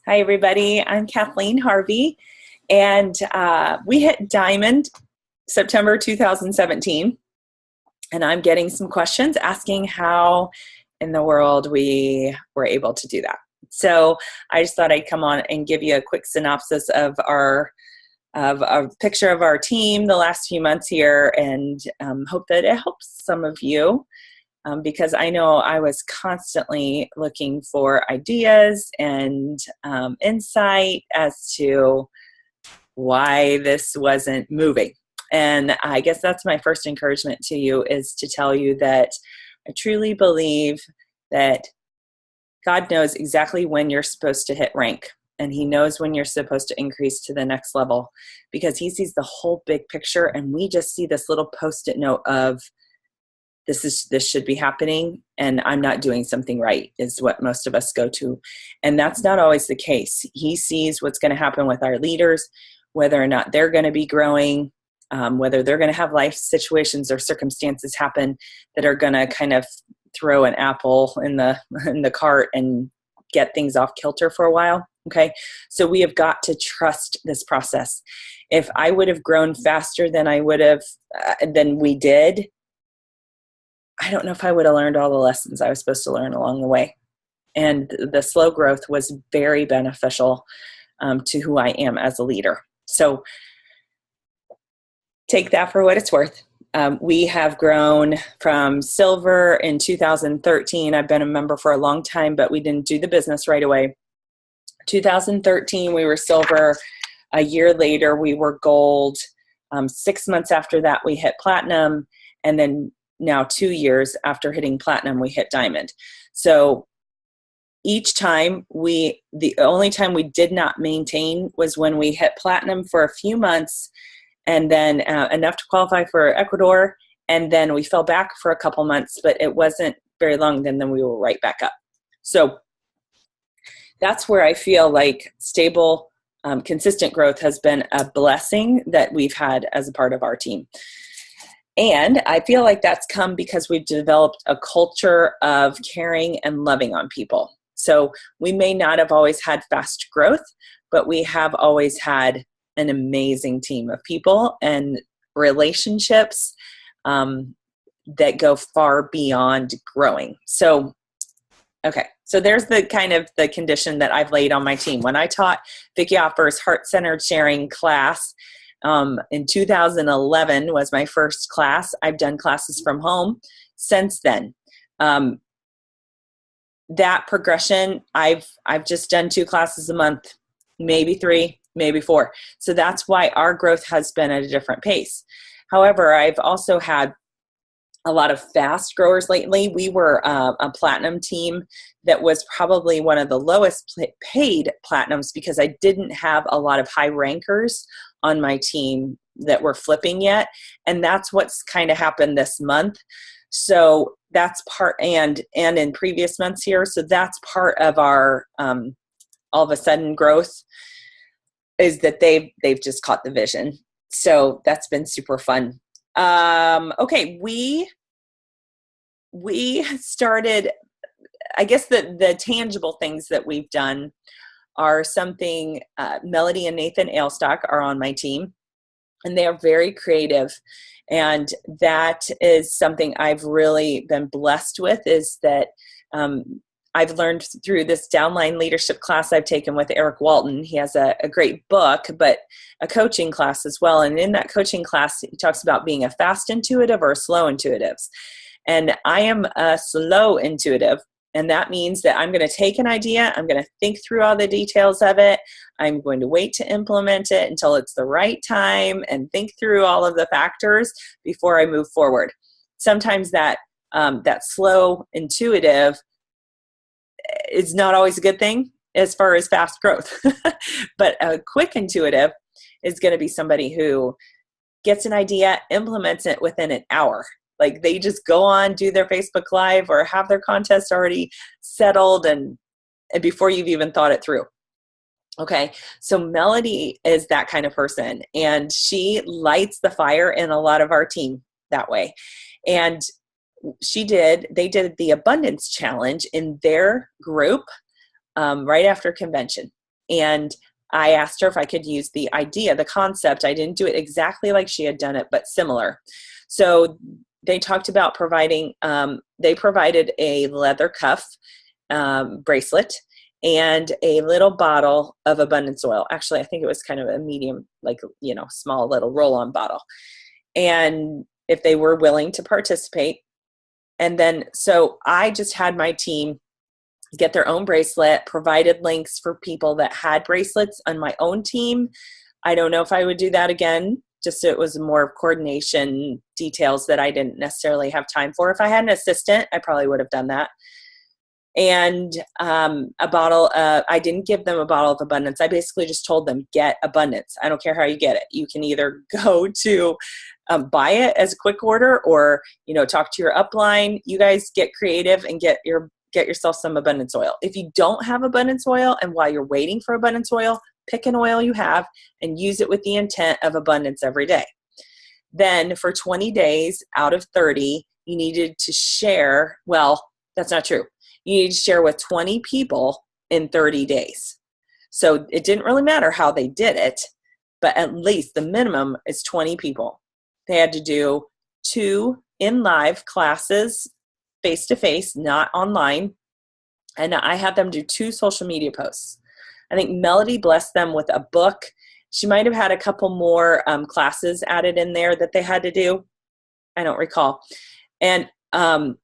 Hi, everybody. I'm Kathleen Harvey, and we hit Diamond September 2017. And I'm getting some questions asking how in the world we were able to do that. So I just thought I'd come on and give you a quick synopsis of a picture of our team the last few months here, and hope that it helps some of you. Because I know I was constantly looking for ideas and insight as to why this wasn't moving. And I guess that's my first encouragement to you, is to tell you that I truly believe that God knows exactly when you're supposed to hit rank. And he knows when you're supposed to increase to the next level, because he sees the whole big picture, and we just see this little post-it note of this should be happening and I'm not doing something right, is what most of us go to. And that's not always the case. He sees what's going to happen with our leaders, whether or not they're going to be growing, whether they're going to have life situations or circumstances happen that are going to kind of throw an apple in the cart and get things off kilter for a while. Okay. So we have got to trust this process. If I would have grown faster than than we did, I don't know if I would have learned all the lessons I was supposed to learn along the way. And the slow growth was very beneficial to who I am as a leader. So take that for what it's worth. We have grown from silver in 2013. I've been a member for a long time, but we didn't do the business right away. 2013, we were silver. A year later, we were gold. 6 months after that, we hit platinum. And then now 2 years after hitting platinum, we hit diamond. So each time the only time we did not maintain was when we hit platinum for a few months, and then enough to qualify for Ecuador. And then we fell back for a couple months, but it wasn't very long. Then we were right back up. So that's where I feel like stable, consistent growth has been a blessing that we've had as a part of our team. And I feel like that's come because we've developed a culture of caring and loving on people. So we may not have always had fast growth, but we have always had an amazing team of people and relationships that go far beyond growing. So, okay. So there's the kind of the condition that I've laid on my team. When I taught Vicki Offer's Heart-Centered Sharing class, in 2011 was my first class. I've done classes from home since then. That progression, I've just done 2 classes a month, maybe 3, maybe 4. So that's why our growth has been at a different pace. However, I've also had a lot of fast growers lately. We were a platinum team that was probably one of the lowest paid platinums, because I didn't have a lot of high rankers on my team that were flipping yet. And that's what's kind of happened this month. So that's part, and in previous months here. So that's part of our all of a sudden growth, is that they've just caught the vision. So that's been super fun. Okay, we started, I guess the tangible things that we've done are something, Melody and Nathan Ailstock are on my team, and they are very creative. And that is something I've really been blessed with, is that I've learned through this downline leadership class I've taken with Eric Walton. He has a great book, but a coaching class as well. And in that coaching class, he talks about being a fast intuitive or a slow intuitive. And I am a slow intuitive. And that means that I'm going to take an idea, I'm going to think through all the details of it, I'm going to wait to implement it until it's the right time and think through all of the factors before I move forward. Sometimes that slow intuitive is not always a good thing as far as fast growth. But a quick intuitive is going to be somebody who gets an idea, implements it within an hour. Like they just go on, do their Facebook Live or have their contest already settled and before you've even thought it through. Okay, so Melody is that kind of person, and she lights the fire in a lot of our team that way. And they did the abundance challenge in their group right after convention. And I asked her if I could use the idea, the concept. I didn't do it exactly like she had done it, but similar. So they talked about providing, they provided a leather cuff bracelet and a little bottle of abundance oil. Actually, I think it was kind of a medium, like, small little roll-on bottle. And if they were willing to participate. And then, so I just had my team get their own bracelet, provided links for people that had bracelets on my own team. I don't know if I would do that again. Just it was more coordination details that I didn't necessarily have time for. If I had an assistant, I probably would have done that. And a bottle, I didn't give them a bottle of abundance. I basically just told them, get abundance. I don't care how you get it. You can either go to buy it as a quick order, or, talk to your upline. You guys get creative and get yourself some abundance oil. If you don't have abundance oil, and while you're waiting for abundance oil, pick an oil you have and use it with the intent of abundance every day. Then for 20 days out of 30, you needed to share. Well, that's not true. You need to share with 20 people in 30 days. So it didn't really matter how they did it, but at least the minimum is 20 people. They had to do 2 in live classes, face-to-face, not online. And I had them do 2 social media posts. I think Melody blessed them with a book. She might have had a couple more classes added in there that they had to do. I don't recall. And, oh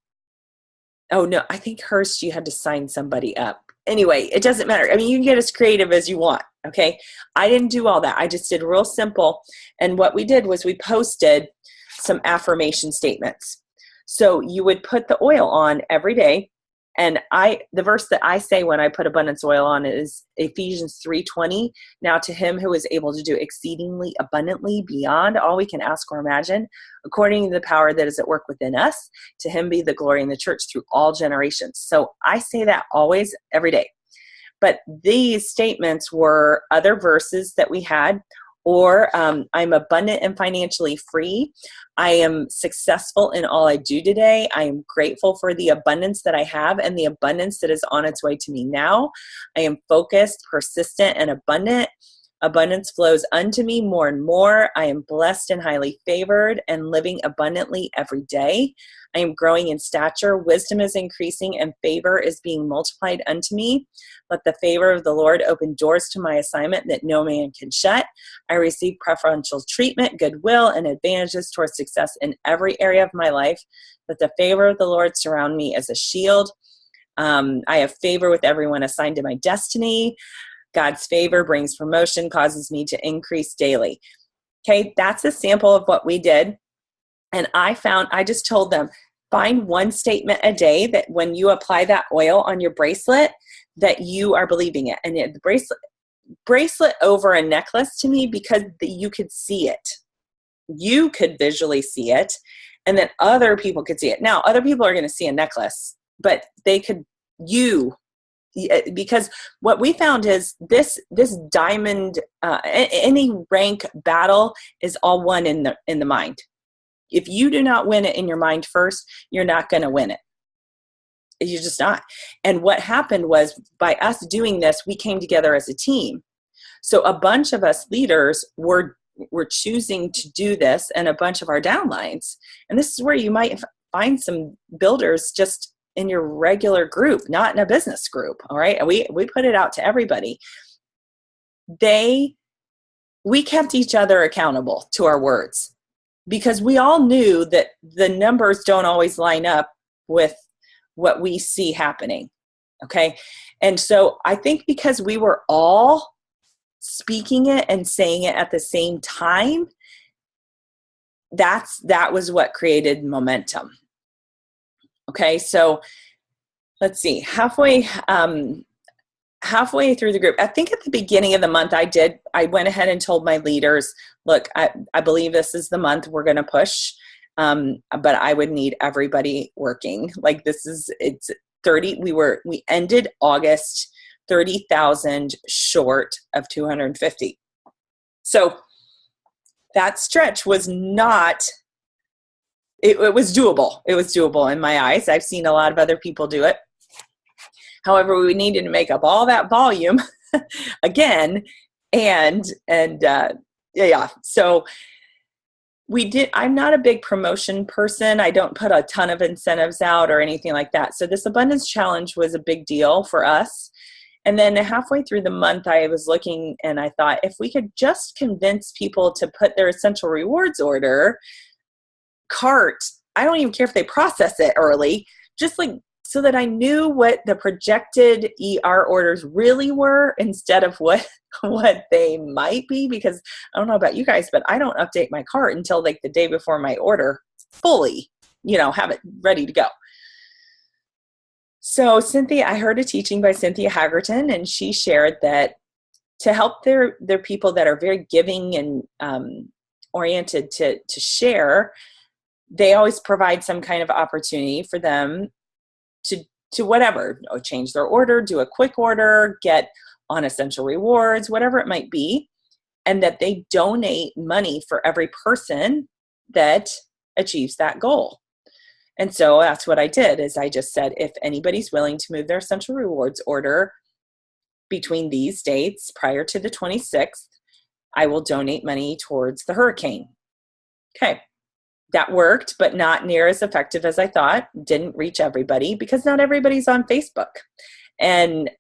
no, I think hers, she had to sign somebody up. Anyway, it doesn't matter. I mean, you can get as creative as you want, okay? I didn't do all that. I just did real simple. And what we did was we posted some affirmation statements. So you would put the oil on every day. And the verse that I say when I put abundance oil on is Ephesians 3:20. Now to him who is able to do exceedingly abundantly beyond all we can ask or imagine, according to the power that is at work within us, to him be the glory in the church through all generations. So I say that always, every day. But these statements were other verses that we had, or I'm abundant and financially free. I am successful in all I do today. I am grateful for the abundance that I have and the abundance that is on its way to me now. I am focused, persistent, and abundant. Abundance flows unto me more and more. I am blessed and highly favored and living abundantly every day. I am growing in stature. Wisdom is increasing and favor is being multiplied unto me. Let the favor of the Lord open doors to my assignment that no man can shut. I receive preferential treatment, goodwill, and advantages towards success in every area of my life. Let the favor of the Lord surround me as a shield. I have favor with everyone assigned to my destiny. God's favor brings promotion, causes me to increase daily. Okay, that's a sample of what we did. And I just told them, find one statement a day that when you apply that oil on your bracelet, that you are believing it. And the bracelet over a necklace to me, because you could see it. You could visually see it, and then other people could see it. Now, other people are going to see a necklace, but because what we found is this diamond, any rank battle is all won in the mind. If you do not win it in your mind first, you're not going to win it. You're just not. And what happened was, by us doing this, we came together as a team. So a bunch of us leaders were choosing to do this, and a bunch of our downlines. And this is where you might find some builders just in your regular group, not in a business group. All right. And we put it out to everybody. We kept each other accountable to our words, because we all knew that the numbers don't always line up with what we see happening. Okay. And so I think because we were all speaking it and saying it at the same time, that was what created momentum. Okay, so let's see, halfway through the group, I think at the beginning of the month, I went ahead and told my leaders, look, I believe this is the month we're going to push, but I would need everybody working. Like it's 30, we ended August 30,000 short of 250. So that stretch was not, it was doable. It was doable in my eyes. I've seen a lot of other people do it. However, we needed to make up all that volume again. Yeah. So I'm not a big promotion person. I don't put a ton of incentives out or anything like that. So this abundance challenge was a big deal for us. And then halfway through the month, I was looking and I thought, if we could just convince people to put their essential rewards order cart, I don't even care if they process it early, just like so that I knew what the projected ER orders really were instead of what they might be, because I don't know about you guys, but I don't update my cart until like the day before my order fully, have it ready to go. So I heard a teaching by Cynthia Hagerton, and she shared that to help their people that are very giving and oriented to share, they always provide some kind of opportunity for them to whatever, change their order, do a quick order, get on essential rewards, whatever it might be, and that they donate money for every person that achieves that goal. And so that's what I did, is I just said, if anybody's willing to move their essential rewards order between these dates prior to the 26th, I will donate money towards the hurricane. Okay. That worked, but not near as effective as I thought. Didn't reach everybody because not everybody's on Facebook. And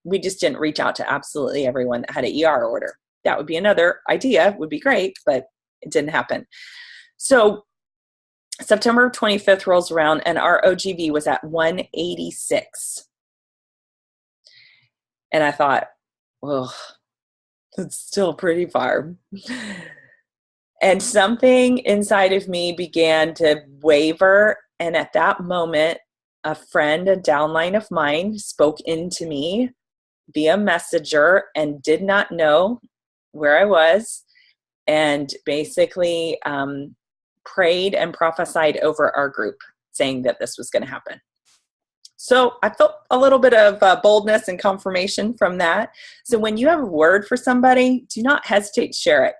we just didn't reach out to absolutely everyone that had an ER order. That would be another idea, would be great, but it didn't happen. So September 25th rolls around and our OGV was at 186. And I thought, well, it's still pretty far. And something inside of me began to waver. And at that moment, a friend, a downline of mine, spoke into me via messenger and did not know where I was, and basically prayed and prophesied over our group, saying that this was going to happen. So I felt a little bit of boldness and confirmation from that. So when you have a word for somebody, do not hesitate to share it,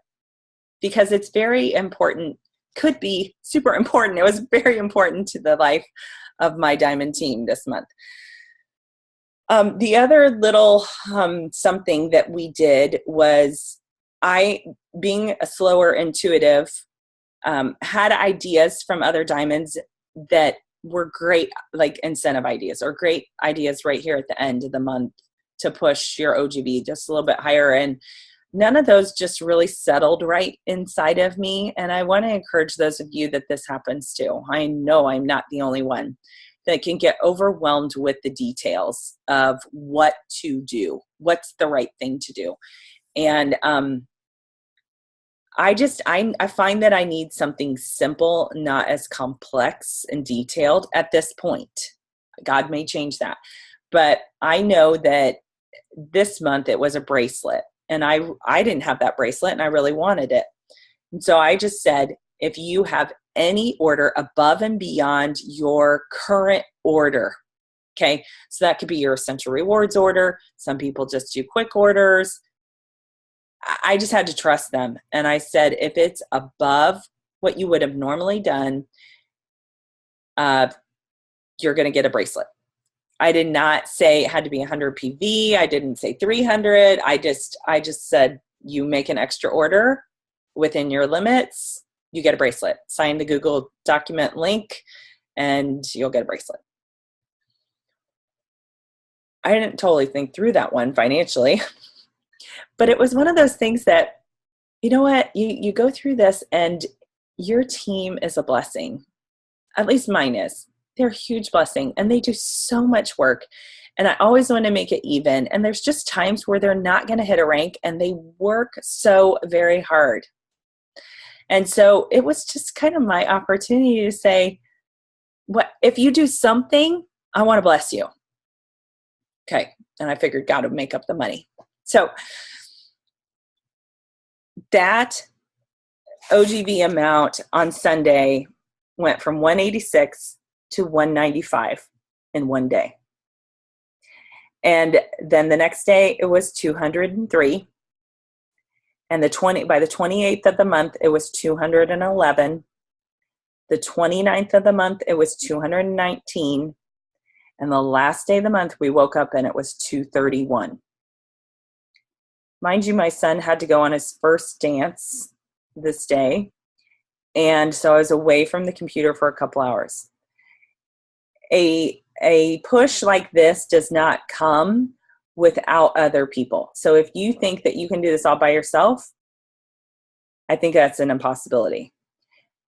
because it's very important, could be super important. It was very important to the life of my Diamond team this month. The other little something that we did was, I, being a slower intuitive, had ideas from other Diamonds that were great, like incentive ideas or great ideas right here at the end of the month to push your OGV just a little bit higher. And none of those just really settled right inside of me. And I want to encourage those of you that this happens to. I know I'm not the only one that can get overwhelmed with the details of what to do, what's the right thing to do. And I find that I need something simple, not as complex and detailed at this point. God may change that. But I know that this month it was a bracelet. And I didn't have that bracelet and I really wanted it. And so I just said, if you have any order above and beyond your current order, okay, so that could be your essential rewards order. Some people just do quick orders. I just had to trust them. And I said, if it's above what you would have normally done, you're going to get a bracelet. I did not say it had to be 100 PV. I didn't say 300. I just said, you make an extra order within your limits, you get a bracelet. Sign the Google document link and you'll get a bracelet. I didn't totally think through that one financially, but it was one of those things that, you know what, you go through this and your team is a blessing. At least mine is. They're a huge blessing and they do so much work. And I always want to make it even. And there's just times where they're not going to hit a rank and they work so very hard. And so it was just kind of my opportunity to say, what if you do something, I want to bless you. Okay. And I figured God would make up the money. So that OGV amount on Sunday went from 186 to 195 in one day. And then the next day it was 203. And by the 28th of the month, it was 211. The 29th of the month, it was 219. And the last day of the month, we woke up and it was 231. Mind you, my son had to go on his first dance this day. And so I was away from the computer for a couple hours. A push like this does not come without other people. So if you think that you can do this all by yourself, I think that's an impossibility.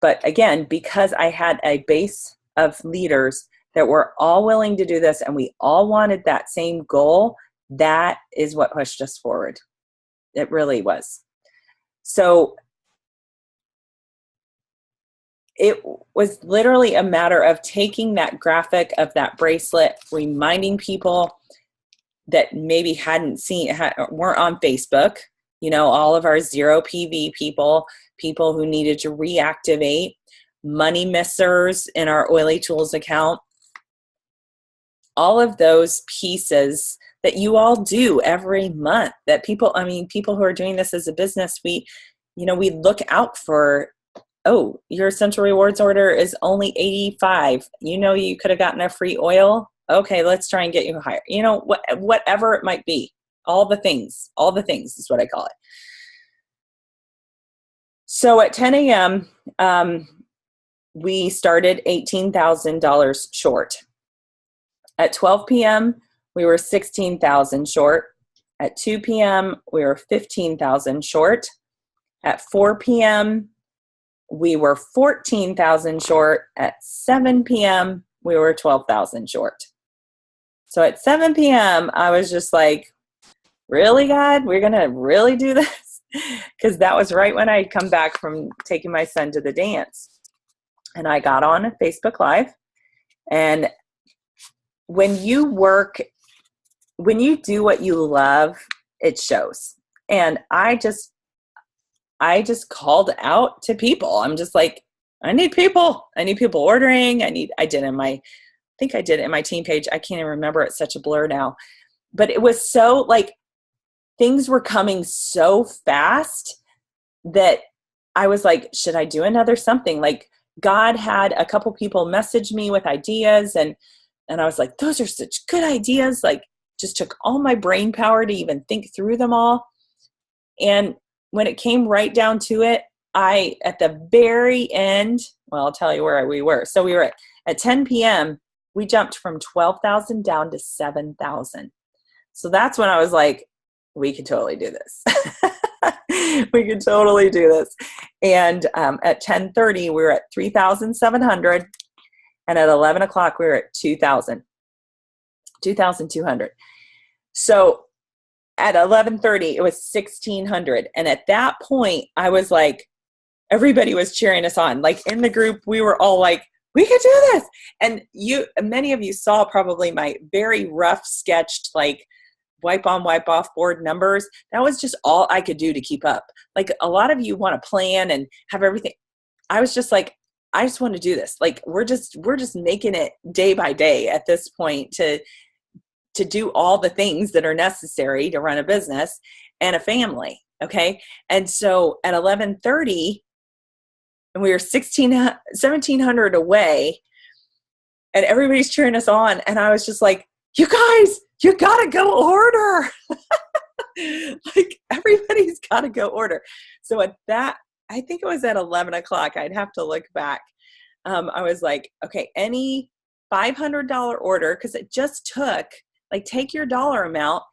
But again, because I had a base of leaders that were all willing to do this and we all wanted that same goal, that is what pushed us forward. It really was. So it was literally a matter of taking that graphic of that bracelet, reminding people that maybe weren't on Facebook, all of our zero PV people who needed to reactivate, money missers in our Oily Tools account, all of those pieces that you all do every month that people who are doing this as a business, we look out for, oh, your Essential Rewards order is only $85. You could have gotten a free oil. Okay, let's try and get you higher. Whatever it might be, all the things is what I call it. So at 10 a.m., we started $18,000 short. At 12 p.m., we were 16,000 short. At 2 p.m., we were 15,000 short. At 4 p.m., we were 14,000 short. At 7 p.m., we were 12,000 short. So at 7 p.m., I was just like, really, God? We're going to really do this? Because that was right when I'd come back from taking my son to the dance. And I got on Facebook Live. And when you do what you love, it shows. And I just called out to people. I'm just like, I need people ordering. I think I did it in my team page. I can't even remember. It's such a blur now. But it was so like things were coming so fast that I was like, should I do another something? Like God had a couple people message me with ideas and I was like, those are such good ideas. Like just took all my brain power to even think through them all. And when it came right down to it, at the very end, well, I'll tell you where we were. So we were at 10 p.m., we jumped from 12,000 down to 7,000. So that's when I was like, we could totally do this. We could totally do this. And at 10:30, we were at 3,700. And at 11 o'clock, we were at 2,200. So at 11:30, it was 1,600. And at that point, I was like, everybody was cheering us on. Like in the group, we were all like, we could do this. And many of you saw probably my very rough sketched, like wipe on, wipe off board numbers. That was just all I could do to keep up. Like a lot of you want to plan and have everything. I was just like, I just want to do this. Like we're just making it day by day at this point to do all the things that are necessary to run a business and a family. Okay. And so at 11:30, and we were 1,700 away and everybody's cheering us on. And I was just like, you guys, you got to go order. Like everybody's got to go order. So at that, I think it was at 11 o'clock. I'd have to look back. I was like, okay, any $500 order, because it just took, like, take your dollar amount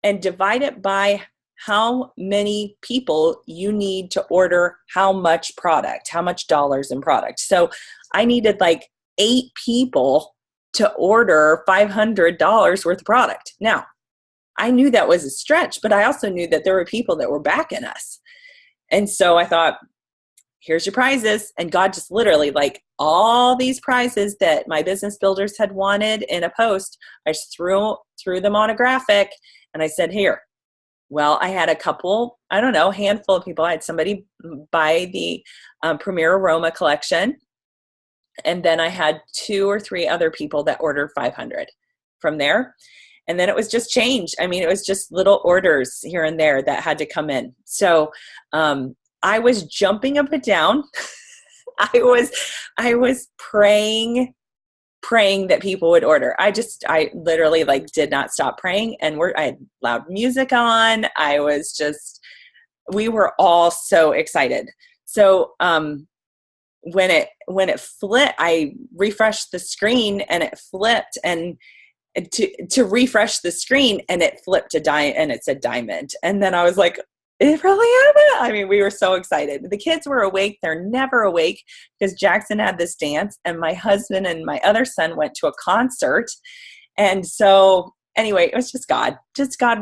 and divide it by how many people you need to order how much product, how much dollars in product. So I needed like 8 people to order $500 worth of product. Now, I knew that was a stretch, but I also knew that there were people that were backing us. And so I thought, here's your prizes. And God just literally, like, all these prizes that my business builders had wanted in a post, I just threw them on a graphic and I said, here. Well, I had a couple, handful of people. I had somebody buy the Premier Aroma collection. And then I had 2 or 3 other people that ordered 500 from there. And then it was just change. I mean, it was just little orders here and there that had to come in. So I was jumping up and down. I was praying praying that people would order. I literally like did not stop praying, and I had loud music on. We were all so excited. So, when it flipped, I refreshed the screen and it flipped, and to refresh the screen and it flipped and it said diamond. And then I was like, it really happened. I mean, we were so excited. The kids were awake. They're never awake because Jackson had this dance, and my husband and my other son went to a concert. And so anyway, it was just God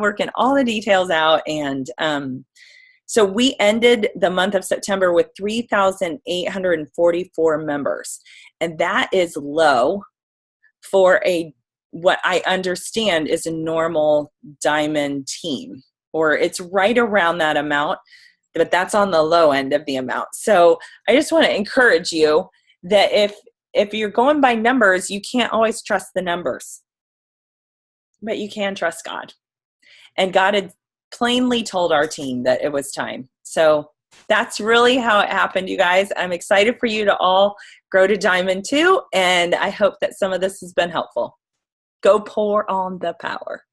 working all the details out. And so we ended the month of September with 3,844 members. And that is low for what I understand is a normal diamond team, or it's right around that amount, but that's on the low end of the amount. So I just want to encourage you that if you're going by numbers, you can't always trust the numbers, but you can trust God. And God had plainly told our team that it was time. So that's really how it happened, you guys. I'm excited for you to all grow to diamond too, and I hope that some of this has been helpful. Go pour on the power.